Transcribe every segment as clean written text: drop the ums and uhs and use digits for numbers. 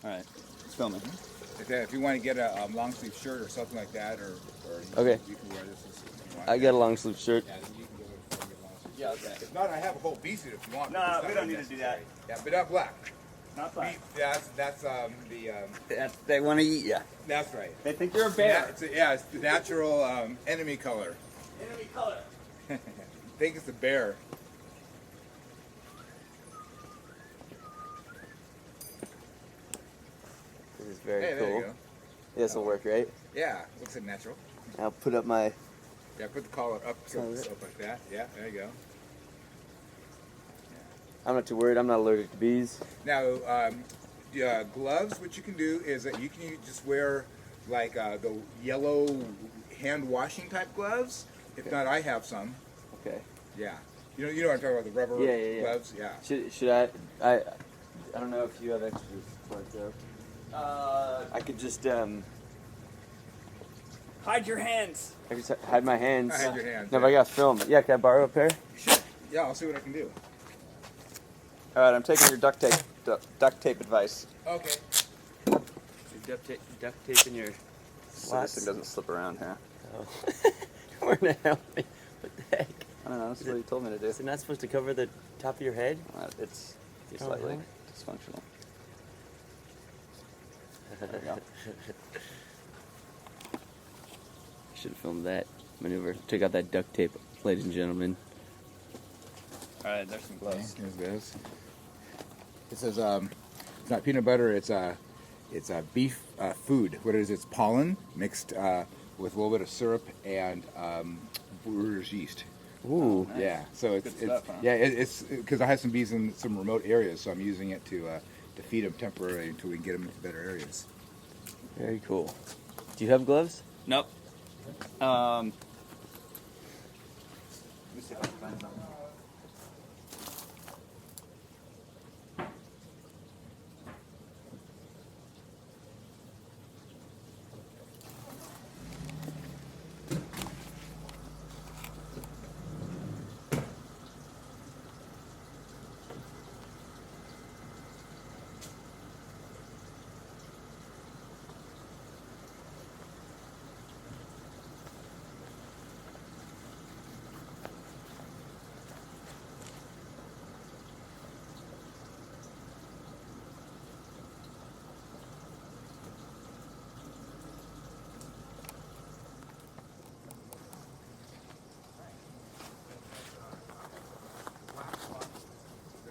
All right, it's filming. If you want to get a long sleeve shirt or something like that, or Okay. you can wear this. If you want. I got a long sleeve shirt. Yeah, then you can go and get long sleeve. Yeah, okay. If not, I have a whole B suit if you want. No, we don't need to do that. Yeah, but not black. Not black. That's They want to eat you. that's right. They think you're a bear. It's the natural enemy color. Enemy color. I think it's the bear. This is very Hey, there cool. you go. This will work, right? Yeah, looks like natural. I'll put up my. Yeah, put the collar up, so Oh, up like that. Yeah, there you go. I'm not too worried. I'm not allergic to bees. Now, gloves, what you can do is that you can just wear like the yellow hand washing type gloves. If not, I have some. Okay. Yeah. You know what I'm talking about, the rubber Yeah. gloves? Yeah. Should I don't know if you have extras for it though. I could just Hide your hands. I could hide my hands. Hide your hands, No, but I got film. Yeah, can I borrow a pair? Sure. Yeah, I'll see what I can do. All right, I'm taking your duct tape advice. Okay. Duct tape in your. So this thing doesn't slip around, huh? Oh. Where the hell? What the heck? I don't know. This is what he told me to do. Is it not supposed to cover the top of your head? It's Oh, slightly really? dysfunctional. There we go. Should have filmed that maneuver. Check out that duct tape, ladies and gentlemen. All right, there's some gloves. Here's this. It says it's not peanut butter. It's beef food. What it is? It's pollen mixed with a little bit of syrup and brewer's yeast. Ooh. Nice. Yeah. So Good stuff, huh? it's because I have some bees in some remote areas, so I'm using it to feed them temporarily until we can get them into better areas. Very cool. Do you have gloves? Nope. Let me see if I can find something.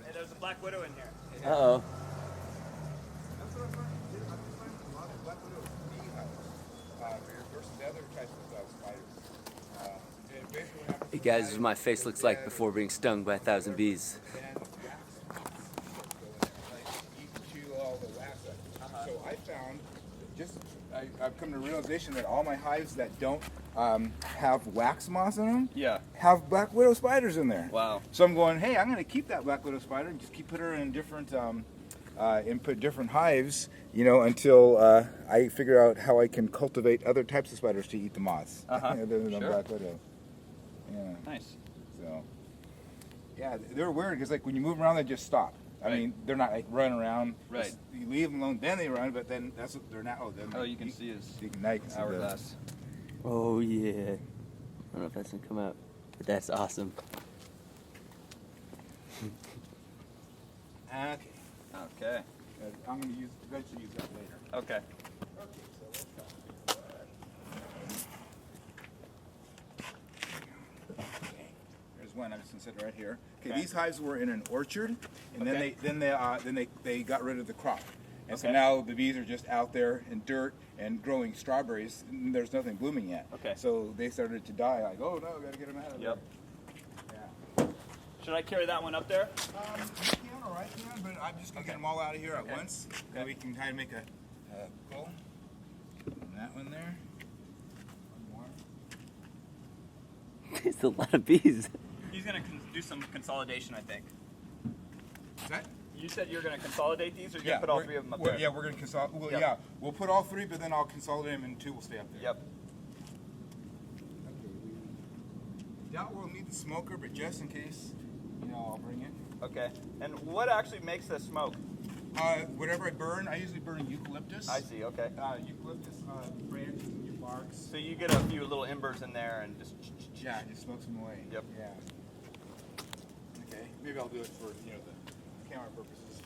Hey, there's a black widow in here. Uh-oh. That's what I'm trying to do. I'm just finding a lot of black widow beehives versus other types of spiders. And basically what happens Hey is guys, this is what my face looks like before being stung by 1,000 bees. then wax moths go in there, like eat and chew all the wax up. So I found I've come to the realization that all my hives that don't have wax moths in them Yeah. have black widow spiders in there. Wow. So I'm going, hey, I'm going to keep that black widow spider and just keep put her in different put different hives, until I figure out how I can cultivate other types of spiders to eat the moths other than the Sure. black widow. Yeah. Nice. So, yeah, they're weird because like when you move around, they just stop. I Right. mean, they're not like running around. Right. Just- you leave them alone, then they run. But then that's what they're not. Oh, then Oh, you can see his now you can see the- hourglass. Oh yeah. I don't know if that's gonna come out, but that's awesome. Okay. Okay. I'm going to eventually use that later. Okay. Okay, so let's go. Okay. There's one. I'm just gonna sit right here. Okay, these hives were in an orchard, and Okay. then they got rid of the crop, and so Okay. now the bees are just out there in dirt and growing strawberries. And there's nothing blooming yet. Okay. So they started to die. Like, oh no, we gotta get them out of Yep. there. Yeah. Should I carry that one up there? You can, all right, but I'm just gonna get them all out of here at once, and we can kind of make a goal. And that one there. One more. There's a lot of bees. He's gonna do some consolidation, I think. Is that? You said you're gonna consolidate these, or you're gonna put all three of them up there? Yeah, we're gonna consolidate. Well, Yep. yeah, we'll put all three, but then I'll consolidate them, and two will stay up there. Yep. Okay. Doubt we'll need the smoker, but just in case, I'll bring it. Okay. And what actually makes this smoke? Whatever I burn, I usually burn eucalyptus. I see. Okay. Eucalyptus branches and your barks. So you get a few little embers in there and just. Yeah, it just smokes them away. Yep. Yeah. Okay, maybe I'll do it for the camera purposes.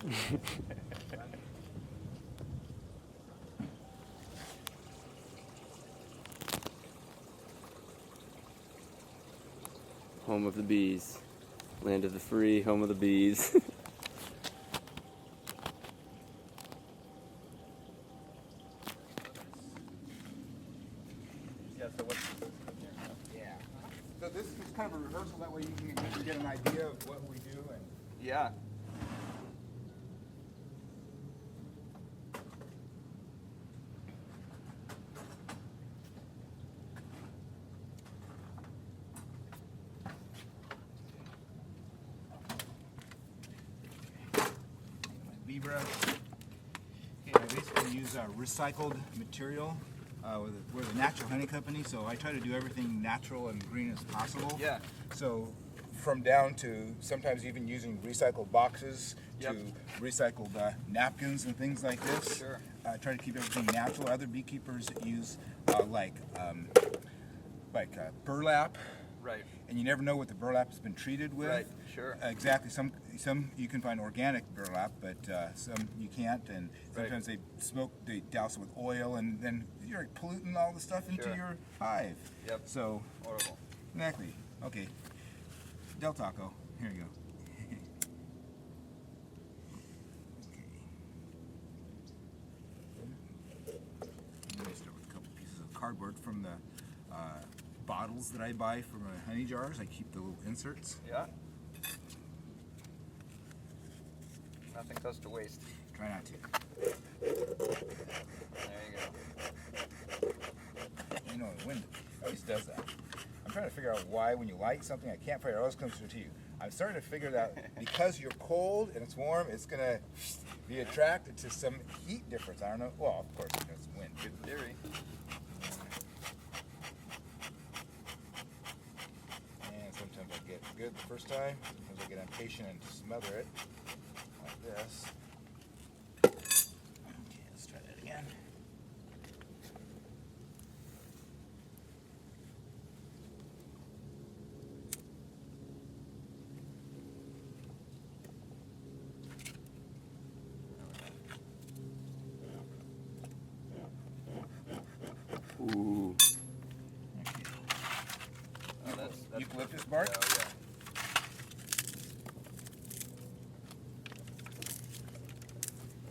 Home of the bees. Land of the free, home of the bees. Yeah. So what's Yeah. So this is kind of a rehearsal. That way you can get an idea of what we do. And Yeah. bee brush. Okay, I basically use recycled material. We're the natural honey company, so I try to do everything natural and green as possible. Yeah. So from down to sometimes even using recycled boxes Yep. to recycled napkins and things like this. Sure. Try to keep everything natural. Other beekeepers use like burlap. Right. And you never know what the burlap has been treated with. Right, sure. Exactly. Some you can find organic burlap, but some you can't. And sometimes they douse it with oil, and then you're polluting all the stuff into Sure. your hive. Yep. So Horrible. exactly. Okay. Del Taco. Here you go. Okay. I'm gonna start with a couple pieces of cardboard from the bottles that I buy from honey jars. I keep the little inserts. Yeah. Nothing goes to waste. Try not to. There you go. You know, the wind always does that. I'm trying to figure out why when you light something, I can't figure it always comes to you. I'm starting to figure that because you're cold and it's warm, it's going to be attracted to some heat difference. I don't know. Well, of course, there's wind. Good theory. And sometimes I get good the first time. Sometimes I get impatient and smother it like this. Okay, let's try that again. Ooh. Oh, that's Eucalyptus bark? Oh, yeah.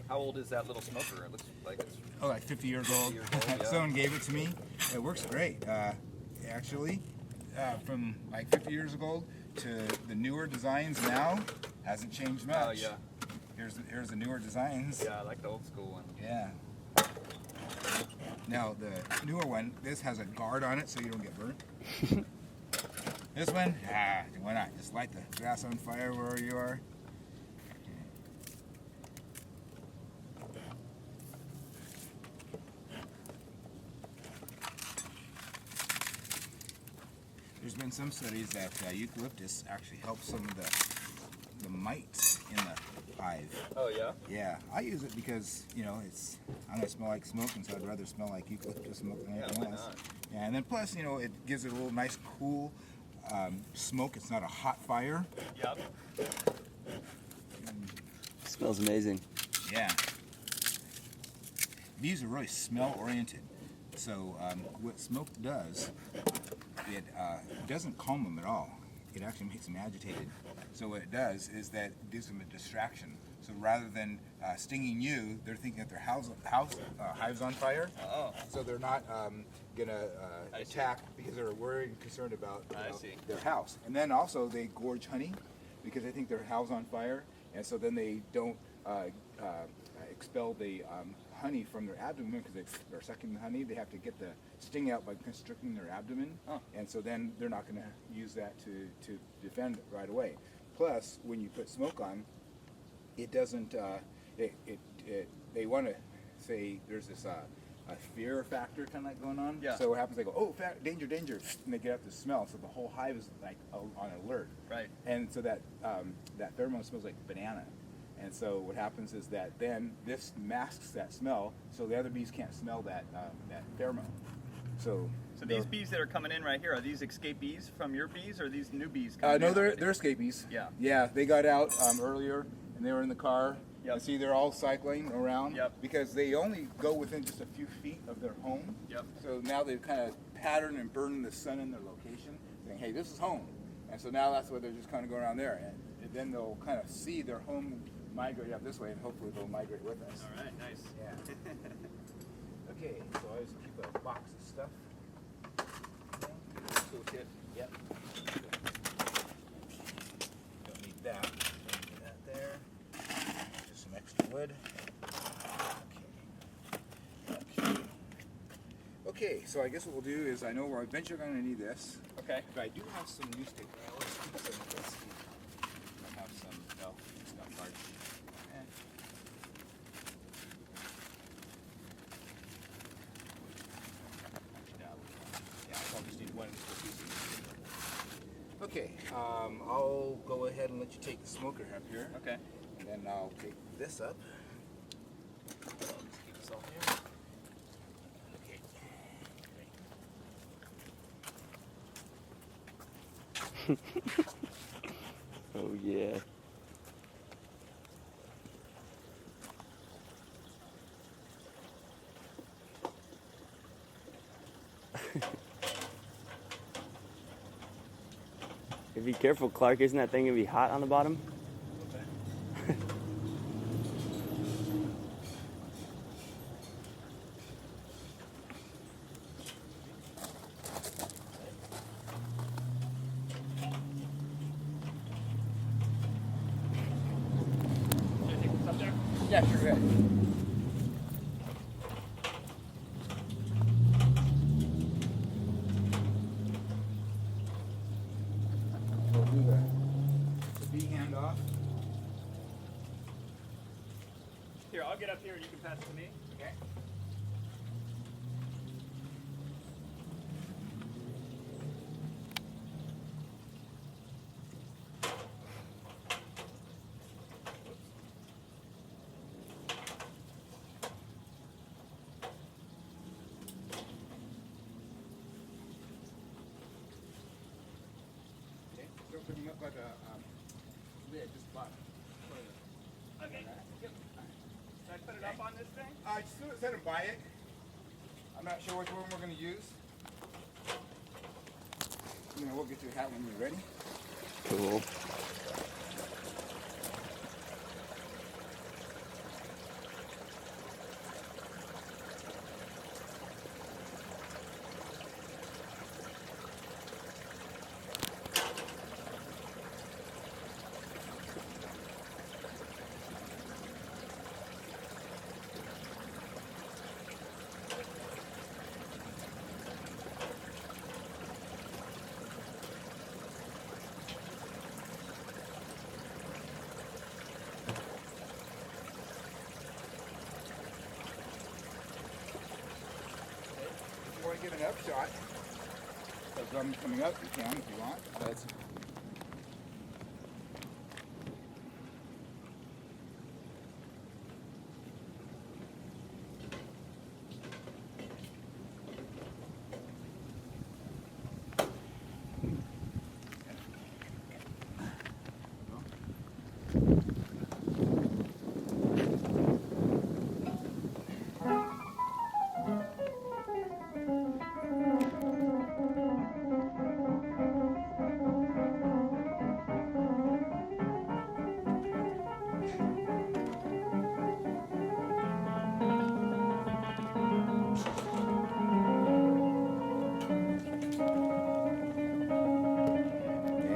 How old is that little smoker? It looks like it's. Oh, like 50 years old. 50 years old, yeah. Someone gave it to me. It works great. Actually, from like 50 years ago to the newer designs now, hasn't changed much. Oh, yeah. Here's the newer designs. Yeah, I like the old school one. Yeah. Now the newer one, this has a guard on it so you don't get burnt. This one, why not? Just light the grass on fire wherever you are. There's been some studies that eucalyptus actually helps some of the mites in the hive. Oh, yeah? Yeah, I use it because, it's, I don't smell like smoke, and so I'd rather smell like eucalyptus smoke than anything why else. not? Yeah, and then plus, it gives it a little nice cool smoke. It's not a hot fire. Yep. Smells amazing. Yeah. Bees are really smell oriented. So what smoke does, it doesn't calm them at all. It actually makes them agitated. So what it does is that it gives them a distraction. So rather than stinging you, they're thinking that their hive's on fire. Oh. So they're not gonna I see. attack because they're worried and concerned about I see. their house. And then also they gorge honey because they think their house on fire, and so then they don't expel the honey from their abdomen because they're sucking the honey. They have to get the sting out by constricting their abdomen, and so then they're not going to use that to defend right away. Plus, when you put smoke on, it doesn't. They want to say there's this a fear factor kind of like going on. Yeah. So what happens? They go, oh, danger, danger, and they get out the smell. So the whole hive is like on alert. Right. And so that that pheromone smells like banana. And so what happens is that then this masks that smell, so the other bees can't smell that pheromone. So these bees that are coming in right here, are these escapees from your bees, or are these new bees coming no, in they're already? escapees. Yeah. Yeah, they got out earlier and they were in the car. Yep. And see, they're all cycling around. Yep. Because they only go within just a few feet of their home. Yep. So now they've kind of patterned and burned the sun in their location, saying, hey, this is home. And so now that's why they're just kind of going around there. And then they'll kind of see their home migrate up this way, and hopefully they'll migrate with us. All right, nice. Yeah. Okay, so I always keep a box of stuff. Toolkit. Yep. Don't need that. Don't need that there. Just some extra wood. Okay. Okay, so I guess what we'll do is, I know we're eventually going to need this. Okay. But I do have some newspaper. I always keep some of this. I have some. No, it's not large. Yeah, I'll just need one piece. Okay, I'll go ahead and let you take the smoker up here. Okay. And then I'll take this up. I'll just keep this all here. Okay. Oh yeah. Be careful, Clark. Isn't that thing gonna be hot on the bottom? Yeah, sure, go ahead. We'll do the bee handoff. Here, I'll get up here and you can pass it to me. Okay. Okay, don't put them up like a lid, just bottom. Okay. Yep. Should I put it up on this thing? Just set them by it. I'm not sure which one we're going to use. We'll get to that when you're ready. Cool. If you want to get an upshot of them coming up, you can if you want. That's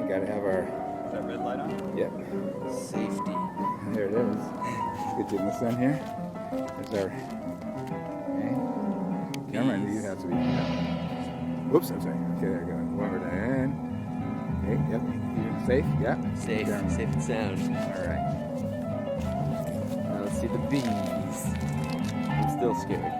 gotta have our Is that red light on? Safety. there it is. Get you in the sun here. There's our camera, and you have to be. Whoops, I'm sorry. Okay, there we go. One more down. Okay, yep. You safe? Yeah. Safe. Yeah. Safe and sound. All right. Now let's see the bees. I'm still scared.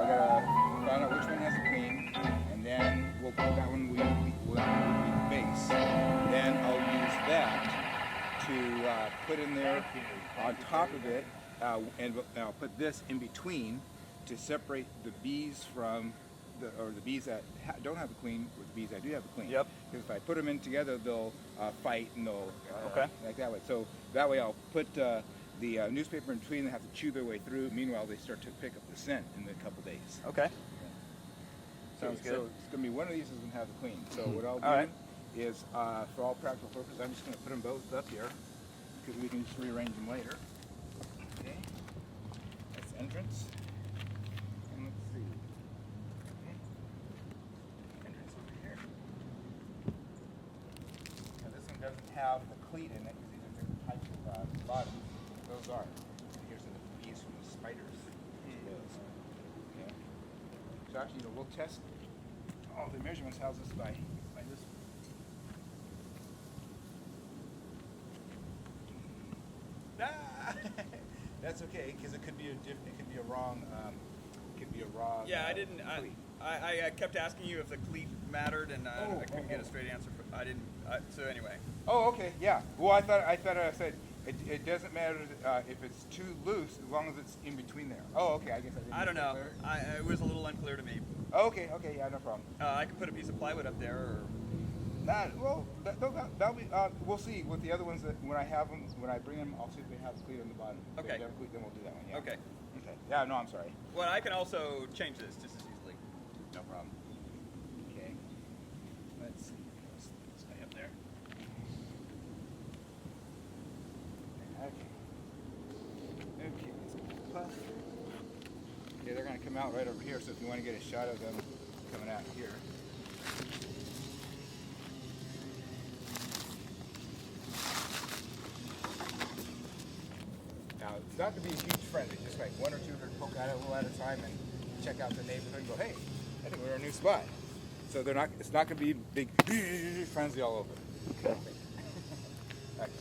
I gotta find out which one has the queen, and then we'll put that one will be the base. Then I'll use that to put in there on top of it, and I'll put this in between to separate the bees from the bees that don't have the queen with the bees that do have the queen. Yep. Because if I put them in together, they'll fight and they'll Okay. like that way. So that way I'll put the newspaper in between. They have to chew their way through. Meanwhile, they start to pick up the scent in a couple days. Okay. Sounds good. So it's going to be one of these is going to have the queen. So what I'll do All right. is, for all practical purposes, I'm just going to put them both up here because we can just rearrange them later. Okay. That's the entrance. And let's see. Okay. Entrance over here. Now this one doesn't have the cleat in it because these are different types of bottoms. Those are. And here's the bees from the spiders. Those. Okay. So actually, we'll test all the measurements. How's this by this? Ah! That's okay, because it could be a wrong. Yeah, I didn't. cleat. I kept asking you if the cleat mattered, and I couldn't get a oh. straight answer. I didn't. So anyway. Oh, okay, yeah. Well, I thought I said it doesn't matter if it's too loose as long as it's in between there. Oh, okay. I guess I didn't. I don't make that know. clear. It was a little unclear to me. Oh, okay, yeah, no problem. I could put a piece of plywood up there, or That'll be. We'll see with the other ones that when I bring them, I'll see if they have the cleat on the bottom. If Okay. they have a cleat, then we'll do that one. Yeah. okay. Okay. Yeah. No, I'm sorry. Well, I can also change this just as easily. No problem. Okay. Let's see. Let's stay up there. Okay. Okay. Let's puff. Okay, they're going to come out right over here. So if you want to get a shot of them coming out here. Now, it's not to be a huge friend. It's just like one or two that poke out a little at a time and check out the neighborhood and go, hey, I think we're in a new spot. So they're not. It's not going to be big frenzy all over. Okay. Okay.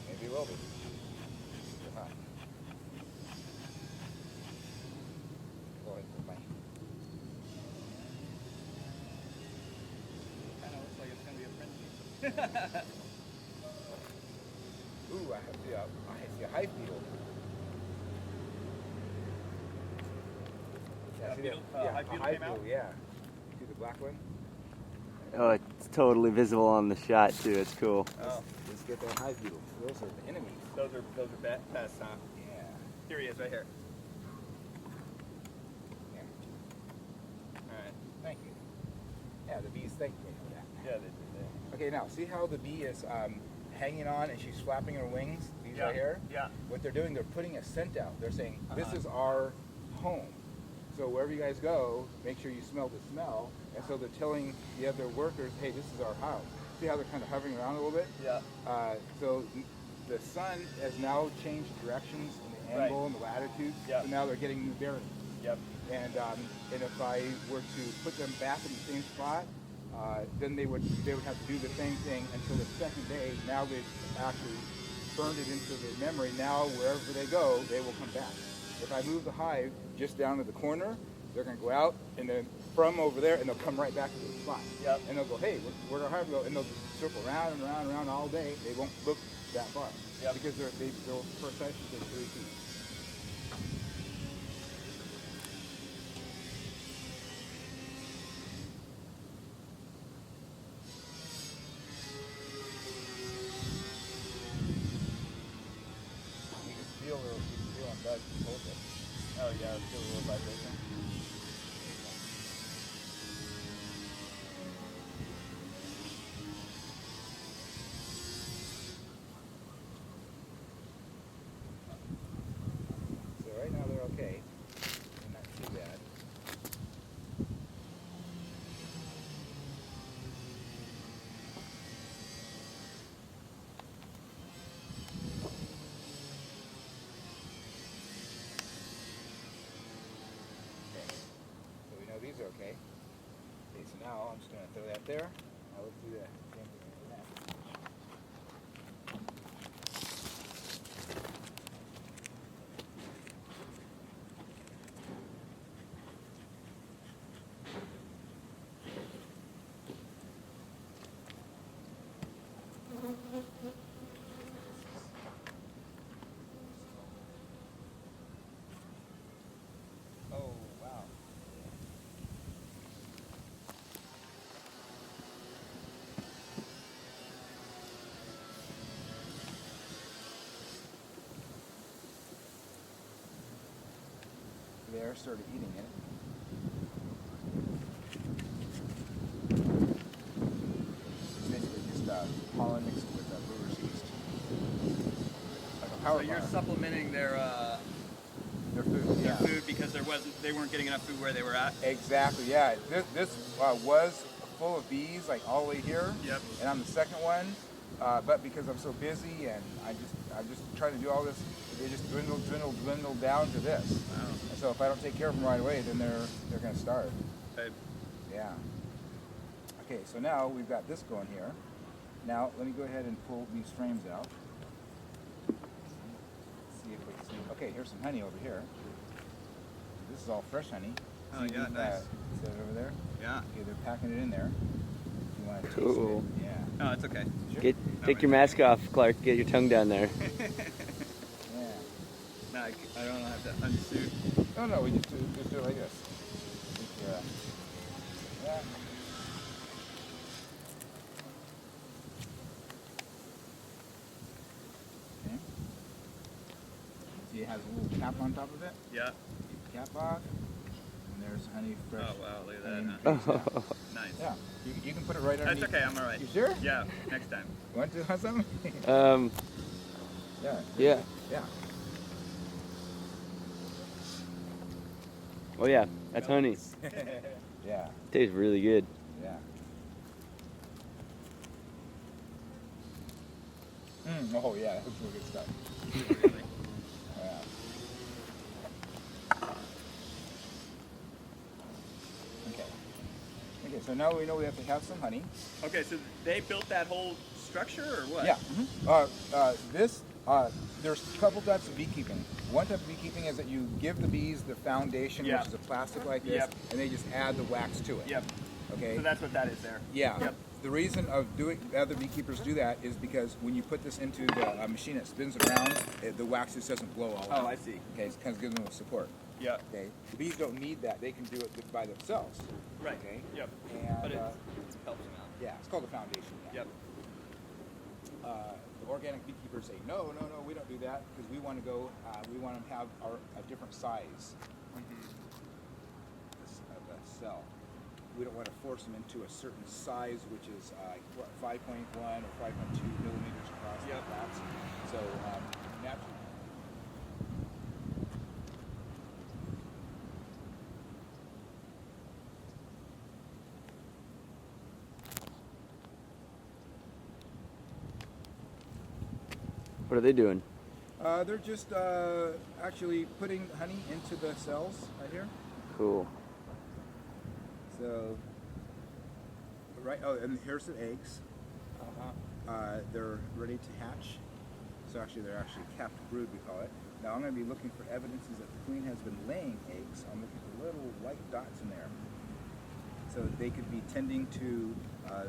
Maybe it will be. Still hot. Go ahead and put my. Kind of looks like it's going to be a frenzy. Ooh, I see a hive beetle. A see beetle? that? Hive beetle a hive came out? beetle, yeah. See the black one? Oh, it's totally visible on the shot too. It's cool. Oh, Let's get that hive beetle. Those are the enemies. those are pests, huh? Yeah. Here he is, right here. Yeah. All right. Thank you. Yeah, the bees thank me for that. Yeah, they did. Okay, now see how the bee is hanging on and she's flapping her wings? These right here? Yeah. What they're doing, they're putting a scent out. They're saying, this is our home. So wherever you guys go, make sure you smell the smell. And so they're telling the other workers, hey, this is our house. See how they're kind of hovering around a little bit? Yeah. So the sun has now changed directions in the angle and the latitude. Yeah. So now they're getting new bearings. Yep. And if I were to put them back in the same spot, then they would have to do the same thing until the second day. Now they've actually burned it into their memory. Now wherever they go, they will come back. If I move the hive just down to the corner, they're going to go out and then from over there, and they'll come right back to the spot. Yep. And they'll go, hey, where'd our hive go? And they'll just circle around and around and around all day. They won't look that far. Yep. Because they'll precisely take 3 feet. You can feel on Doug hold it. Oh yeah, feel a little vibration. So right now they're okay. They're not too bad. Okay. So we know these are okay. Okay, so now I'm just going to throw that there. Now let's do the same thing for that. there started eating it. It's basically just pollen mixed with brewer's yeast. Like a power So you're bar. supplementing their Their food, food because they weren't getting enough food where they were at. Exactly, yeah. This was full of bees, like all the way here. Yep. And I'm the second one, but because I'm so busy and I'm just trying to do all this, they just dwindle down to this. Wow. And so if I don't take care of them right away, then they're going to starve. Okay. Yeah. Okay, so now we've got this going here. Now let me go ahead and pull these frames out. See if we can see. Okay, here's some honey over here. This is all fresh honey. Oh, See, yeah, nice. See it over there? Yeah. Okay, they're packing it in there. If you want to taste Cool. it. Yeah. No, it's okay. Get take your mask off, Clark. Get your tongue down there. Yeah. No, I don't have to unsuit. No, we just do it like this. Yeah. Yeah. Okay. See, it has a little cap on top of it. Yeah. Keep the cap off. And there's honey fresh. Oh wow, look at honey that. infused. Nice. Yeah. You can put it right That's underneath. okay. I'm all right. You sure? Yeah. Next time. Want to have some? Yeah. Yeah. Yeah. Oh yeah, that's honey. Yeah. Tastes really good. Yeah. Oh yeah, that's really good stuff. Really. Yeah. Okay. Okay, so now we know we have to have some honey. Okay, so they built that whole structure, or what? Yeah. There's a couple types of beekeeping. One type of beekeeping is that you give the bees the foundation, Yeah. which is a plastic like this, Yep. and they just add the wax to it. Yep. Okay. So that's what that is there. Yeah. Yep. The reason of doing other beekeepers do that is because when you put this into the machine that spins around, the wax just doesn't blow all out. Oh, I see. Okay, it kind of gives them support. Yeah. Okay, the bees don't need that; they can do it by themselves. Right. Okay. Yep. And But it helps them out. yeah, it's called the foundation. Yeah. Yep. The organic beekeepers say no, we don't do that because we want to go. We want to have a different size of the cell. We don't want to force them into a certain size, which is 5.1 or 5.2 millimeters across the Yep. flaps. So naturally. What are they doing? They're just actually putting honey into the cells right here. Cool. So, right. Oh, and here's the eggs. They're ready to hatch. So they're actually capped brood, we call it. Now I'm going to be looking for evidences that the queen has been laying eggs. I'm looking for little white dots in there. So they could be tending to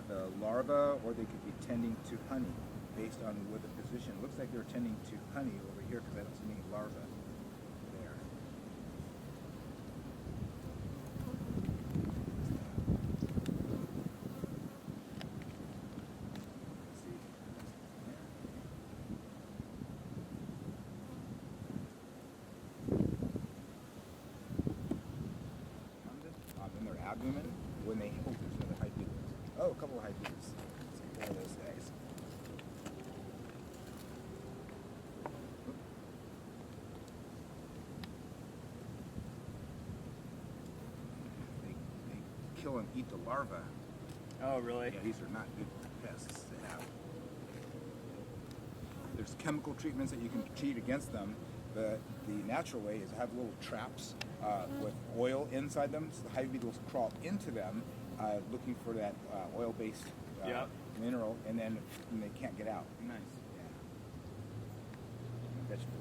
the larva, or they could be tending to honey, based on what the position. It looks like they're tending to honey over here because I don't see any larvae there. Let's see. In their abdomen, when they there's another high beetles. Oh, a couple of high beetles. Let's see, one of those guys. They kill and eat the larvae. Oh, really? Yeah, these are not good pests to have. There's chemical treatments that you can treat against them, but the natural way is to have little traps with oil inside them, so the hive beetles crawl into them looking for that oil-based Yep. mineral, and then they can't get out. Nice. Yeah. Vegetable.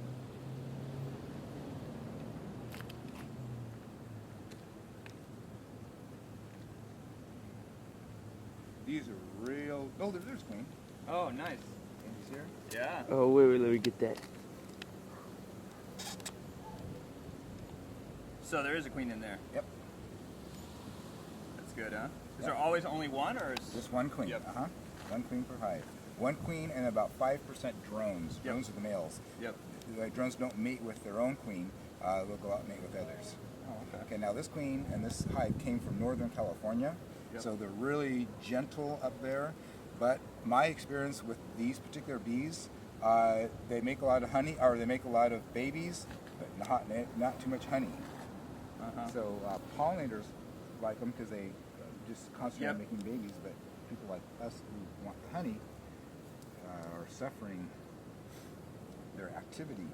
These are real. Oh, there's queen. Oh, nice. Andy's here. Yeah. Oh wait, let me get that. So there is a queen in there. Yep. That's good, huh? Is Yep. there always only one, or is Just one queen. Yep. One queen per hive. One queen and about 5% drones. Yep. Drones are the males. Yep. The drones don't mate with their own queen. They'll go out and mate with others. Oh, okay. Okay, now this queen and this hive came from Northern California, so they're really gentle up there. But my experience with these particular bees, they make a lot of honey, or they make a lot of babies, but not too much honey. So pollinators like them because they just concentrate on making babies, but people like us who want the honey are suffering their activity.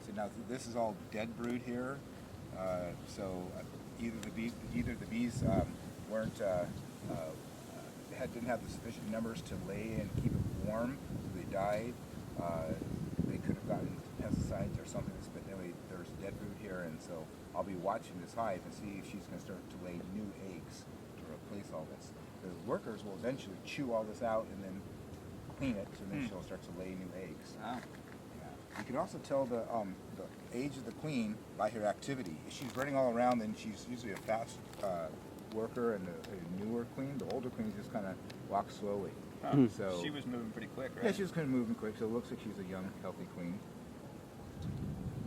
So now this is all dead brood here. So either the bees weren't didn't have the sufficient numbers to lay and keep it warm, so they died. They could have gotten pesticides or something, but anyway, there's dead brood here, and so I'll be watching this hive and see if she's going to start to lay new eggs to replace all this. The workers will eventually chew all this out and then clean it, so then she'll start to lay new eggs. Wow. Yeah. You can also tell the age of the queen by her activity. If she's running all around, then she's usually a fast worker, and a newer queen, the older queen, just kind of walks slowly. So She was moving pretty quick, right? yeah, she was kind of moving quick, so it looks like she's a young, healthy queen.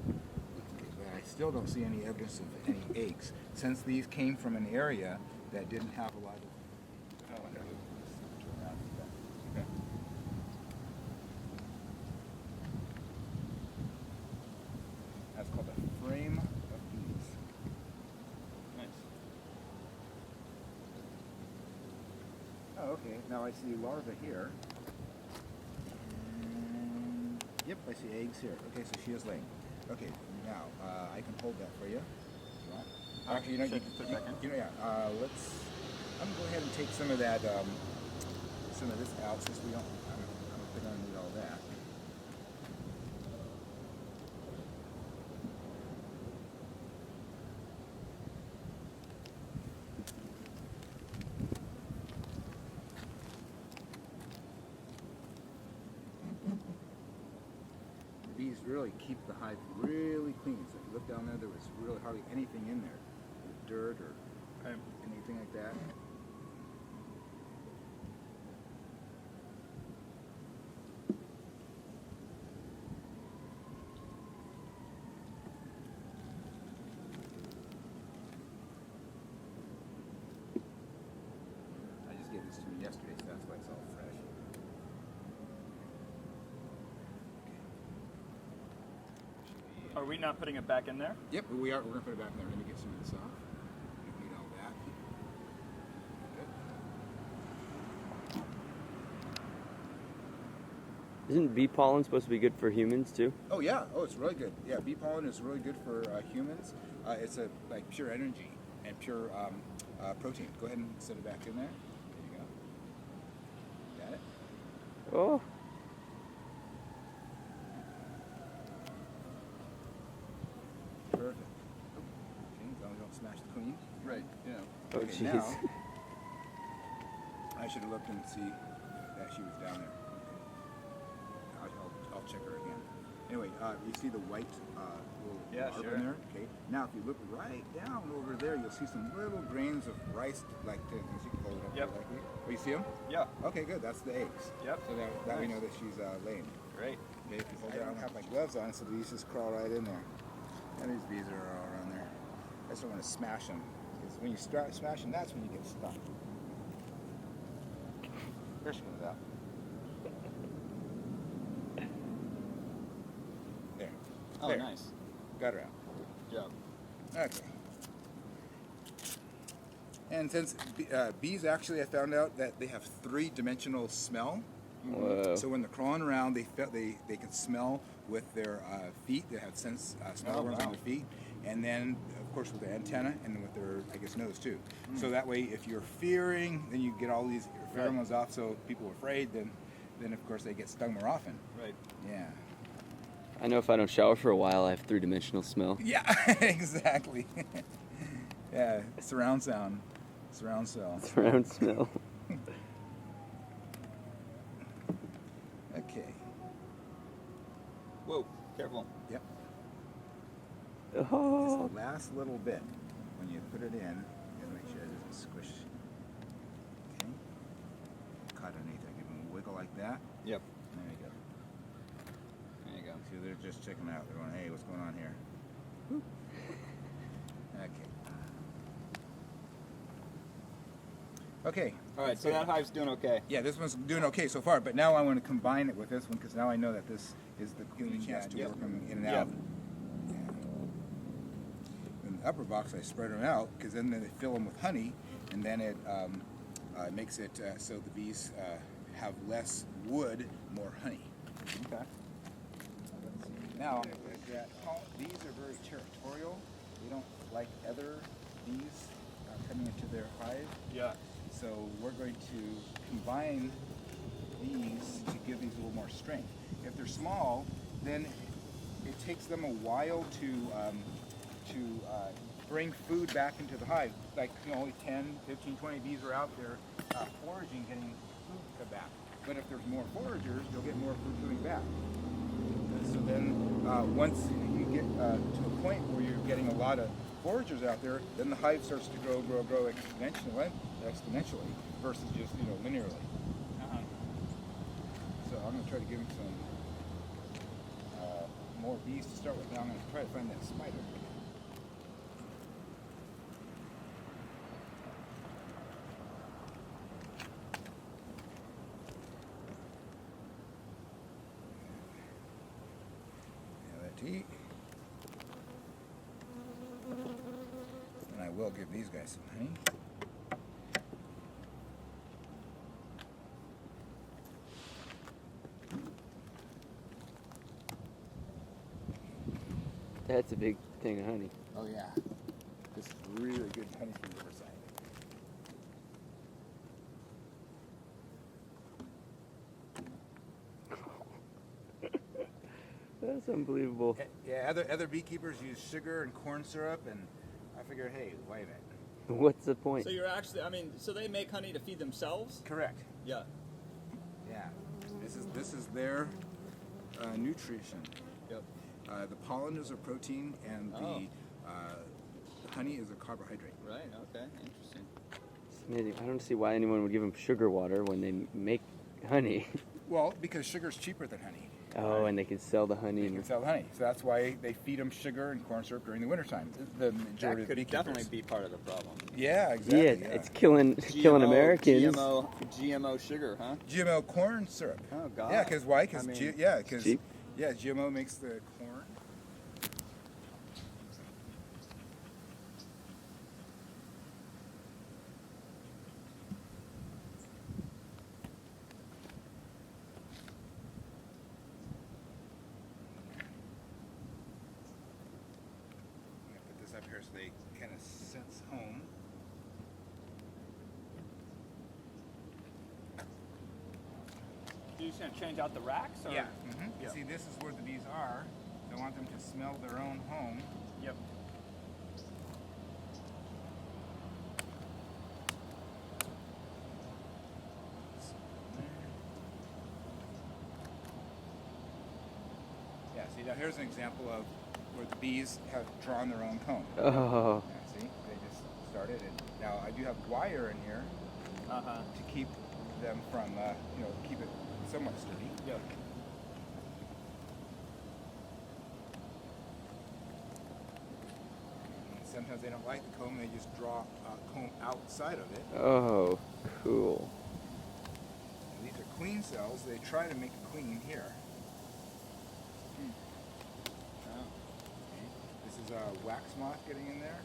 But I still don't see any evidence of any eggs, since these came from an area that didn't have a lot of. That's called a frame of bees. Nice. Oh, okay. Now I see larvae here. And yep, I see eggs here. Okay, so she is laying. Okay, now I can hold that for you. If you want. Actually, you know, I'm gonna go ahead and take some of that, some of this out, since we don't. I don't think I need all that. Bees really keep the hive really clean. So if you look down there was really hardly anything in there, dirt or anything like that. I just gave this to me yesterday, so that's why it's all fresh. Are we not putting it back in there? Yep, we are. We're gonna put it back in there. Let me get some of this off. We don't need all that. Good. Isn't bee pollen supposed to be good for humans too? Oh yeah. Oh, it's really good. Yeah, bee pollen is really good for humans. It's a like pure energy and pure protein. Go ahead and set it back in there. There you go. Got it. Oh. Perfect. Okay, as long as you don't smash the queen. Right. Yeah. Oh, Okay, jeez. now, I should have looked and see that she was down there. Okay. I'll check her again. Anyway, you see the white little larva in there? Okay. Now, if you look right down over there, you'll see some little grains of rice, like this. You can hold it up Yep. there, like this. Oh, you see them? Yeah. Okay, good. That's the eggs. Yep. So that we Nice. know that she's laying. Great. Okay, because I don't have my gloves on, so these just crawl right in there. And these bees are all around there. I just don't want to smash them. Because when you start smashing, that's when you get stuck. There she comes out. There. Oh, There. nice. Got her out. Good job. Okay. And since bees actually, I found out that they have 3-dimensional smell. Whoa. So when they're crawling around, they can smell with their feet. They have smell worms on their feet, and then of course with their antenna, and then with their nose too. So that way, if you're fearing, then you get all these pheromones off. So people are afraid, then of course they get stung more often. Right. Yeah. I know if I don't shower for a while, I have 3-dimensional smell. Yeah. Exactly. Yeah. Surround sound. Surround cell. Surround smell. Okay. Whoa. Careful. Yep. Oh. Just the last little bit when you put it in, you gotta make sure it doesn't squish. Okay. Caught underneath there. Give them a wiggle like that. Yep. There you go. There you go. See, they're just checking out. They're going, hey, what's going on here? Okay. All right, so that hive's doing okay. Yeah, this one's doing okay so far, but now I want to combine it with this one because now I know that this is giving me a chance to work them in and out. Yeah. In the upper box, I spread them out because then they fill them with honey, and then it makes it so the bees have less wood, more honey. Okay. Now, these are very territorial. They don't like other bees coming into their hive. Yeah. So we're going to combine these to give these a little more strength. If they're small, then it takes them a while to bring food back into the hive. Like, only 10, 15, 20 bees are out there foraging, getting food to come back. But if there's more foragers, you'll get more food coming back. So then once you get to a point where you're getting a lot of foragers out there, then the hive starts to grow exponentially versus just linearly. So I'm going to try to give him some more bees to start with. Now I'm going to try to find that spider. Now that to eat. And I will give these guys some honey. That's a big thing of honey. Oh yeah, this is really good honey from the Riverside. That's unbelievable. Yeah, other beekeepers use sugar and corn syrup, and I figured, hey, wait a minute. What's the point? So you're actually, so they make honey to feed themselves? Correct. Yeah. Yeah, this is their nutrition. Yep. The pollen is a protein, and the honey is a carbohydrate. Right. Okay. Interesting. It's amazing. I don't see why anyone would give them sugar water when they make honey. Well, because sugar's cheaper than honey. Oh, and they can sell the honey. They can sell the honey, so that's why they feed them sugar and corn syrup during the wintertime. The majority That could of beekeepers. definitely be part of the problem. Yeah, exactly. Yeah, it's killing Americans. GMO sugar, huh? GMO corn syrup. Oh God. Yeah, because why? Because cheap. GMO makes the corn. I'm gonna put this up here so they kind of sense home. You're just gonna change out the racks, or? Yeah. Yep. See, this is where the bees are. I want them to smell their own home. Yep. Yeah, see, now here's an example of where the bees have drawn their own home. Oh. Yeah, see, they just started it. Now, I do have wire in here to keep them from, keep it somewhat sturdy. Yep. And sometimes they don't like the comb, they just draw a comb outside of it. Oh, cool. And these are queen cells. They try to make a queen here. Oh. This is a wax moth getting in there.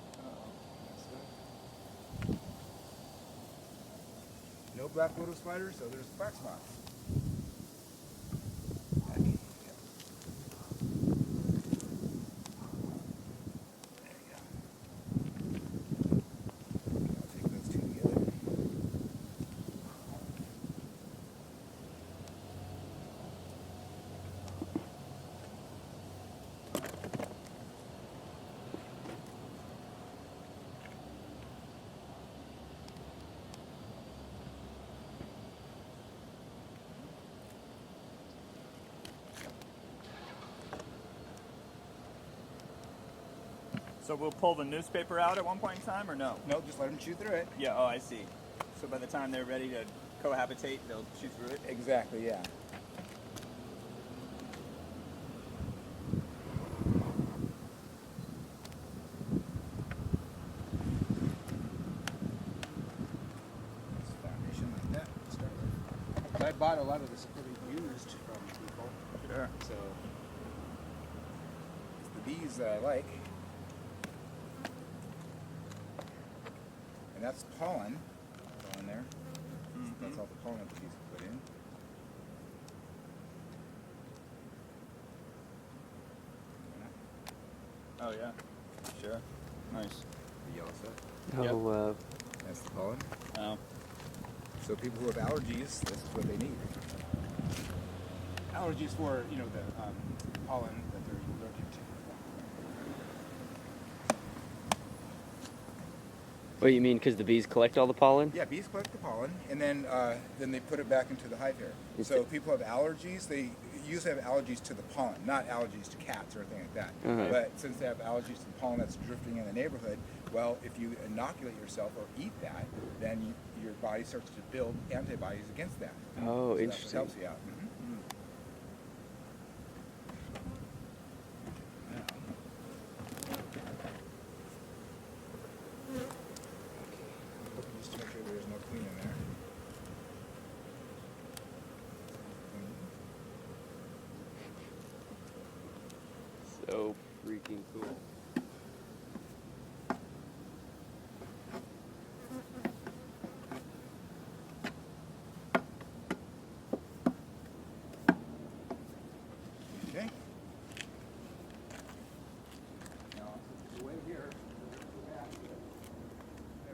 No black widow spiders, so there's wax moths. There you go. I'll take those two together. So we'll pull the newspaper out at one point in time, or no? No, just let them chew through it. Yeah. Oh, I see. So by the time they're ready to cohabitate, they'll chew through it. Exactly, yeah. bought a lot of this equipment used from people. Sure. So it's the bees that I like. And that's pollen. All in there. That's all the pollen the bees put in. Oh yeah. Sure. Nice. The yellow stuff. Oh, wow. That's the pollen. Oh. So people who have allergies, this is what they need. Allergies for, you know, the pollen that they're allergic to. What do you mean? Because the bees collect all the pollen? Yeah, bees collect the pollen, and then they put it back into the hive here. So people have allergies. They usually have allergies to the pollen, not allergies to cats or anything like that. But since they have allergies to the pollen that's drifting in the neighborhood, well, if you inoculate yourself or eat that, then your body starts to build antibodies against that. Oh, So interesting. that helps you out. Just to make sure there's no queen in there. So freaking cool. Okay. Now, the way here,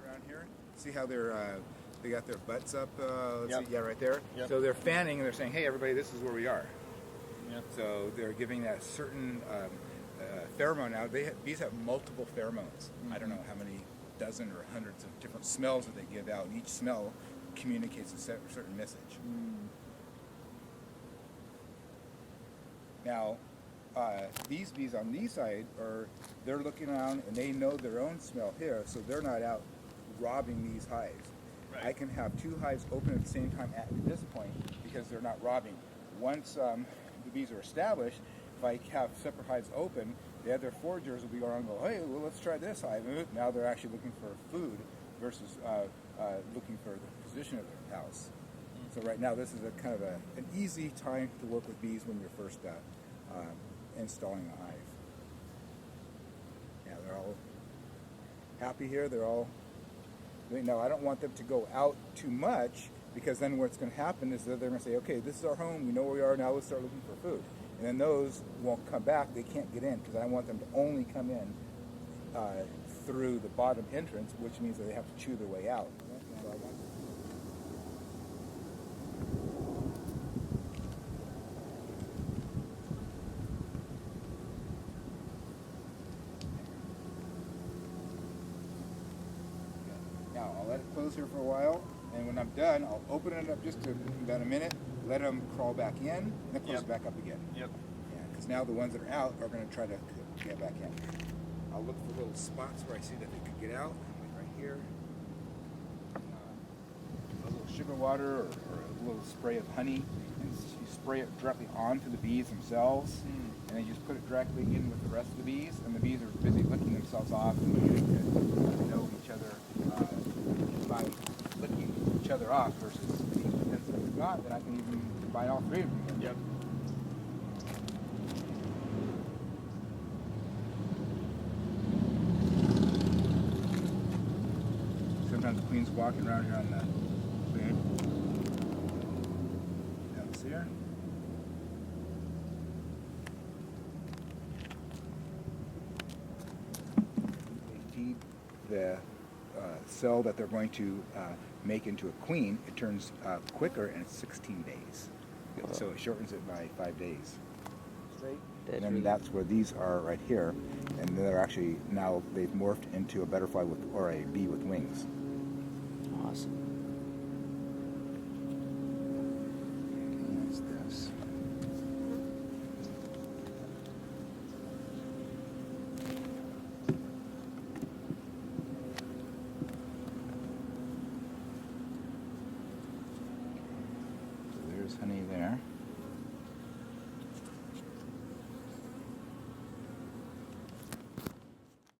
around here, see how they got their butts up, let's Yep. see, yeah, right there. Yep. So they're fanning and they're saying, hey, everybody, this is where we are. Yep. So they're giving that certain pheromone out. Bees have multiple pheromones. I don't know how many dozen or hundreds of different smells that they give out, and each smell communicates a certain message. Now, these bees on these side they're looking around and they know their own smell here, so they're not out robbing these hives. Right. I can have two hives open at the same time at this point because they're not robbing. Once the bees are established, if I have separate hives open, the other foragers will be around and go, hey, well, let's try this hive. Now they're actually looking for food versus looking for the position of their house. So right now, this is a kind of an easy time to work with bees when you're first installing a hive. Yeah, they're all happy here. They're all. Now, I don't want them to go out too much because then what's going to happen is that they're going to say, okay, this is our home. We know where we are. Now let's start looking for food. And then those won't come back. They can't get in because I want them to only come in through the bottom entrance, which means that they have to chew their way out. So I want Now, I'll let it close here for a while, and when I'm done, I'll open it up just about a minute, let them crawl back in, and then close it back up again. Yep. Yeah, because now the ones that are out are going to try to get back in. I'll look for little spots where I see that they could get out, like right here. A little sugar water or a little spray of honey, and you spray it directly onto the bees themselves, and then you just put it directly in with the rest of the bees, and the bees are busy licking themselves off and beginning to know each other by licking each other off versus bees. And if not, then I can even combine all three of them. Yep. Sometimes the queen's walking around here on the bed. Down here. They feed the cell that they're going to make into a queen. It turns quicker, and it's 16 days. So it shortens it by 5 days. Straight. And then that's where these are right here, and they're actually now they've morphed into a butterfly or a bee with wings. Awesome. That's this. So there's honey there.